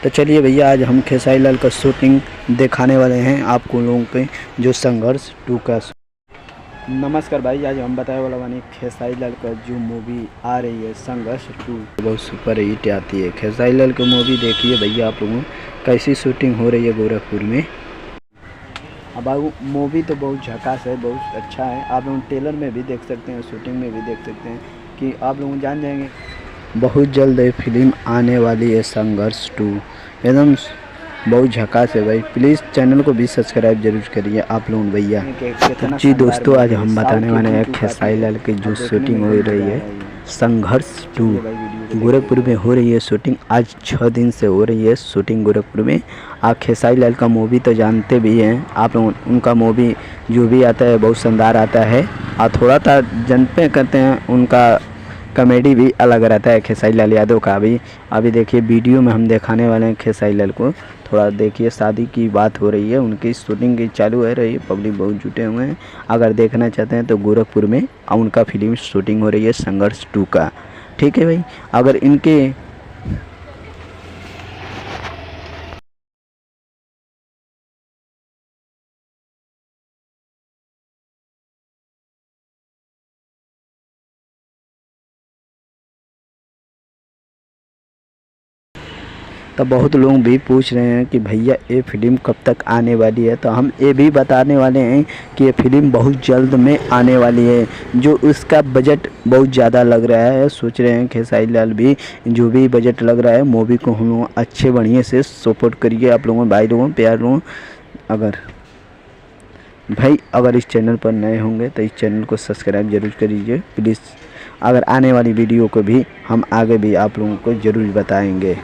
तो चलिए भैया, आज हम खेसारी लाल का शूटिंग दिखाने वाले हैं आपको लोगों के, जो संघर्ष 2 का। नमस्कार भाई, आज हम बताने वाला बानी खेसारी लाल का जो मूवी आ रही है संघर्ष 2, बहुत सुपर हिट आती है। खेसारी लाल की मूवी देखिए भैया आप लोगों, कैसी शूटिंग हो रही है गोरखपुर में। अब मूवी तो बहुत झकास है, बहुत अच्छा है। आप लोग ट्रेलर में भी देख सकते हैं, शूटिंग में भी देख सकते हैं कि आप लोग जान जाएंगे बहुत जल्द ये फिल्म आने वाली है संघर्ष 2। एकदम बहुत झकास है भाई। प्लीज़ चैनल को भी सब्सक्राइब जरूर करिए आप लोग भैया। तो जी दोस्तों, आज हम बताने वाले हैं खेसारी लाल की जो शूटिंग हो रही है संघर्ष 2, गोरखपुर में हो रही है शूटिंग। आज 6 दिन से हो रही है शूटिंग गोरखपुर में। आप खेसारी लाल का मूवी तो जानते भी हैं आप लोग, उनका मूवी जो भी आता है बहुत शानदार आता है और थोड़ा सा जनते करते हैं, उनका कॉमेडी भी अलग रहता है खेसारी लाल यादव का भी। अभी देखिए वीडियो में हम दिखाने वाले हैं खेसारी लाल को। थोड़ा देखिए, शादी की बात हो रही है, उनकी शूटिंग की चालू है रही है, पब्लिक बहुत जुटे हुए हैं। अगर देखना चाहते हैं तो गोरखपुर में उनका फिल्म शूटिंग हो रही है संघर्ष 2 का। ठीक है भाई, अगर इनके तो बहुत लोग भी पूछ रहे हैं कि भैया ये फिल्म कब तक आने वाली है। तो हम ये भी बताने वाले हैं कि ये फिल्म बहुत जल्द में आने वाली है। जो उसका बजट बहुत ज़्यादा लग रहा है, सोच रहे हैं खेसारी लाल भी, जो भी बजट लग रहा है मूवी को हम लोग अच्छे बढ़िया से सपोर्ट करिए आप लोगों, भाई लोगों, प्यार लोगों। अगर इस चैनल पर नए होंगे तो इस चैनल को सब्सक्राइब जरूर करिए प्लीज़। अगर आने वाली वीडियो को भी हम आगे भी आप लोगों को ज़रूर बताएंगे।